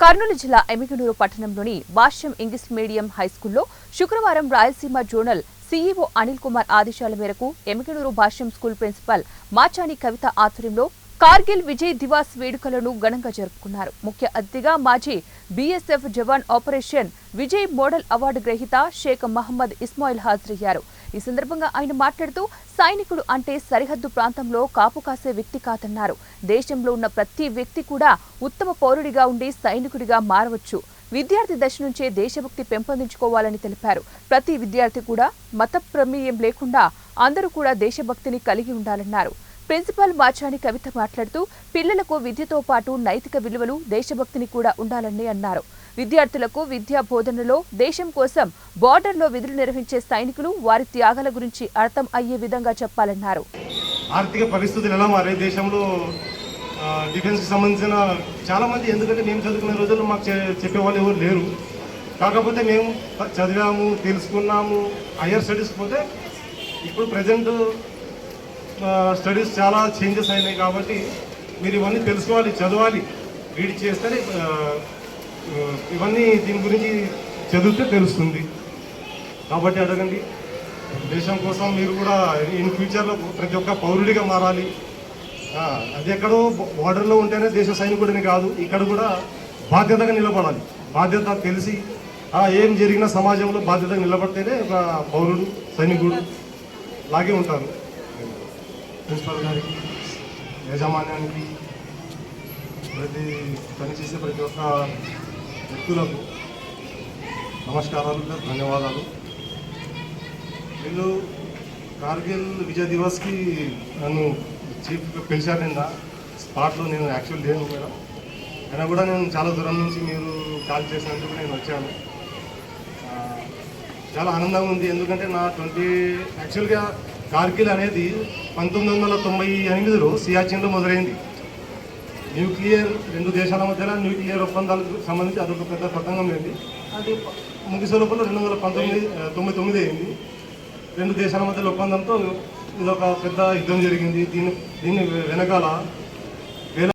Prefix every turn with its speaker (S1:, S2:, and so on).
S1: కర్నూలు జిల్లా ఎమ్మిగనూరు పట్టణంలోని భాష్యం English medium హైస్కూల్లో శుక్రవారం రాయలసీమ జోనల్ సీఈఓ అనిల్ కుమార్ ఆదేశాల మేరకు ఎమ్మిగనూరు భాష్యం స్కూల్ ప్రిన్సిపల్ మాచాని కవిత ఆధ్వర్యంలో కార్గిల్ విజయ్ దివాస్ వేడుకలను ఘనంగా జరుపుకున్నారు. ముఖ్య అతిథిగా మాజీ బీఎస్ఎఫ్ జవాన్ ఆపరేషన్ విజయ్ మోడల్ అవార్డు గ్రహీత షేక్ మహమ్మద్ ఇస్మాయిల్ హాజరయ్యారు. ఈ సందర్భంగా ఆయన మాట్లాడుతూ సైనికుడు అంటే సరిహద్దు ప్రాంతంలో కాపు కాసే వ్యక్తి కాదన్నారు. దేశంలో ఉన్న ప్రతి వ్యక్తి కూడా ఉత్తమ పౌరుడిగా ఉండి సైనికుడిగా మారవచ్చు. విద్యార్థి దశ నుంచే దేశభక్తి పెంపొందించుకోవాలని తెలిపారు. ప్రతి విద్యార్థి కూడా మత ప్రమేయం లేకుండా అందరూ కూడా దేశభక్తిని కలిగి ఉండాలన్నారు. ప్రిన్సిపల్ మాచాని కవిత మాట్లాడుతూ పిల్లలకు విద్యతో పాటు నైతిక విలువలు, దేశభక్తిని కూడా ఉండాలని అన్నారు. విద్యార్థులకు విద్యా బోధనలో దేశం కోసం బార్డర్లో విధులు నిర్వహించే సైనికులు వారి త్యాగాల గురించి అర్థం అయ్యే విధంగా చెప్పాలన్నారు.
S2: ఆర్థిక పరిస్థితులు ఎలా మారే దేశంలో డిఫెన్స్కి సంబంధించిన చాలా మంది, ఎందుకంటే మేము చదువుకునే రోజుల్లో మాకు చెప్పేవాళ్ళు ఎవరు లేరు. కాకపోతే మేము చదివాము, తెలుసుకున్నాము. హయ్యర్ స్టడీస్కి పోతే ఇప్పుడు ప్రజెంట్ స్టడీస్ చాలా చేంజెస్ అయినాయి. కాబట్టి మీరు ఇవన్నీ తెలుసుకోవాలి, చదవాలి, రీడ్ చేస్తేనే ఇవన్నీ దీని గురించి చదివితే తెలుస్తుంది. కాబట్టి అడగండి, దేశం కోసం మీరు కూడా ఇన్ ఫ్యూచర్లో ప్రతి ఒక్క పౌరుడిగా మారాలి. అది ఎక్కడో బార్డర్లో ఉంటేనే దేశ సైనికుడిని కాదు, ఇక్కడ కూడా బాధ్యతగా నిలబడాలి. బాధ్యత తెలిసి ఏం జరిగినా సమాజంలో బాధ్యతగా నిలబడితేనే ఒక పౌరుడు, సైనికుడు లాగే ఉంటారు. ప్రిన్సిపల్ గారికి, యాజమాన్యానికి, పనిచేసే ప్రతి ఒక్క వ్యక్తులకు నమస్కారాలు, ధన్యవాదాలు. వీళ్ళు కార్గిల్ విజయ్ దివస్కి నన్ను చీఫ్గా పిలిచారు. నిన్న స్పాట్లో నేను యాక్చువల్ లేను మేడం, అయినా కూడా నేను చాలా దూరం నుంచి మీరు కాల్ చేసినందుకు నేను వచ్చాను. చాలా ఆనందంగా ఉంది. ఎందుకంటే నా యాక్చువల్గా కార్గిల్ అనేది 1998లో సియాచిన్లో మొదలైంది. న్యూక్లియర్, రెండు దేశాల మధ్యలో న్యూక్లియర్ ఒప్పందాలకు సంబంధించి అదొక పెద్ద పతంగం ఏంటి, అది ముగిసే లోపల 2099 అయింది. రెండు దేశాల మధ్యలో ఒప్పందంతో ఇదొక పెద్ద యుద్ధం జరిగింది. దీని వెనకాల